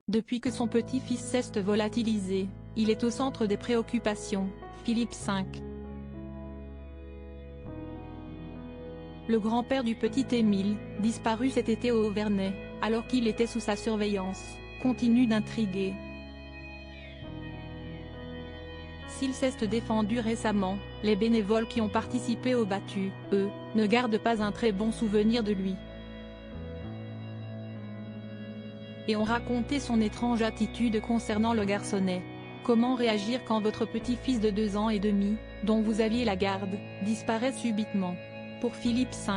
Depuis que son petit-fils s'est volatilisé, il est au centre des préoccupations. Philippe V. Le grand-père du petit Émile, disparu cet été au Auvernais, alors qu'il était sous sa surveillance, continue d'intriguer. S'il s'est défendu récemment, les bénévoles qui ont participé aux battues, eux, ne gardent pas un très bon souvenir de lui. Et ont raconté son étrange attitude concernant le garçonnet. Comment réagir quand votre petit-fils de 2 ans et demi, dont vous aviez la garde, disparaît subitement? Pour Philippe V.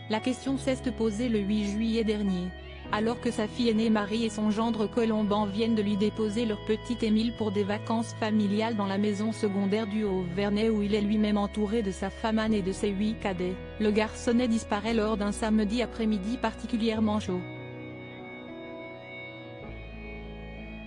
La question s'est posée le 8 juillet dernier. Alors que sa fille aînée Marie et son gendre Colomban viennent de lui déposer leur petit Émile pour des vacances familiales dans la maison secondaire du Haut-Vernay où il est lui-même entouré de sa femme Anne et de ses 8 cadets, le garçonnet disparaît lors d'un samedi après-midi particulièrement chaud.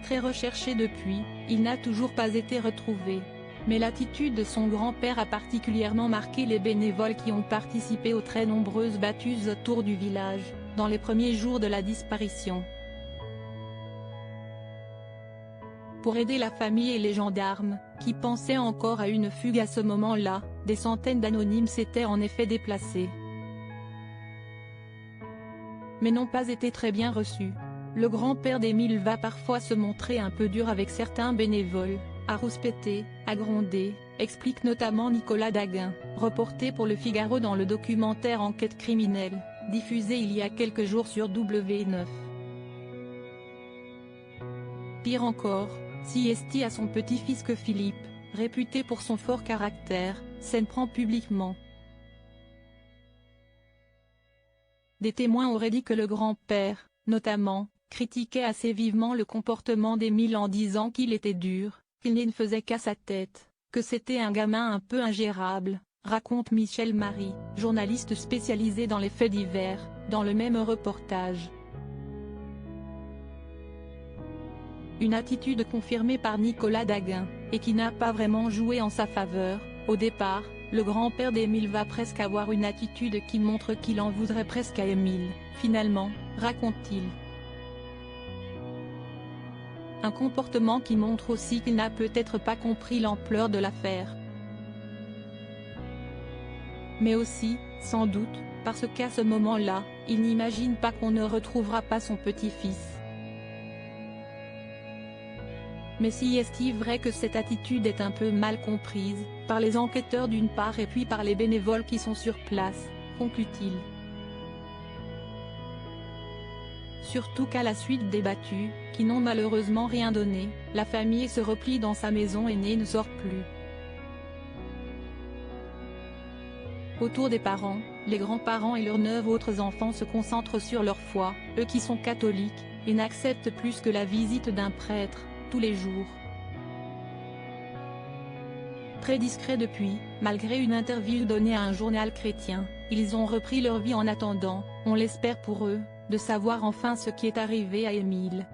Très recherché depuis, il n'a toujours pas été retrouvé. Mais l'attitude de son grand-père a particulièrement marqué les bénévoles qui ont participé aux très nombreuses battues autour du village, dans les premiers jours de la disparition. Pour aider la famille et les gendarmes, qui pensaient encore à une fugue à ce moment-là, des centaines d'anonymes s'étaient en effet déplacés. Mais n'ont pas été très bien reçus. Le grand-père d'Émile va parfois se montrer un peu dur avec certains bénévoles, à rouspéter, à gronder, explique notamment Nicolas Daguin, reporté pour Le Figaro dans le documentaire Enquête criminelle, diffusé il y a quelques jours sur W9. Pire encore, si Esti a son petit-fils que Philippe, réputé pour son fort caractère, s'en prend publiquement. Des témoins auraient dit que le grand-père, notamment, critiquait assez vivement le comportement d'Émile en disant qu'il était dur, qu'il ne faisait qu'à sa tête, que c'était un gamin un peu ingérable, raconte Michel Marie, journaliste spécialisé dans les faits divers, dans le même reportage. Une attitude confirmée par Nicolas Daguin, et qui n'a pas vraiment joué en sa faveur. Au départ, le grand-père d'Émile va presque avoir une attitude qui montre qu'il en voudrait presque à Émile, finalement, raconte-t-il. Un comportement qui montre aussi qu'il n'a peut-être pas compris l'ampleur de l'affaire. Mais aussi, sans doute, parce qu'à ce moment-là, il n'imagine pas qu'on ne retrouvera pas son petit-fils. Mais si est-il vrai que cette attitude est un peu mal comprise, par les enquêteurs d'une part et puis par les bénévoles qui sont sur place, conclut-il. Surtout qu'à la suite des battues, qui n'ont malheureusement rien donné, la famille se replie dans sa maison aînée et ne sort plus. Autour des parents, les grands-parents et leurs 9 autres enfants se concentrent sur leur foi, eux qui sont catholiques, et n'acceptent plus que la visite d'un prêtre, tous les jours. Très discrets depuis, malgré une interview donnée à un journal chrétien, ils ont repris leur vie en attendant, on l'espère pour eux, de savoir enfin ce qui est arrivé à Émile.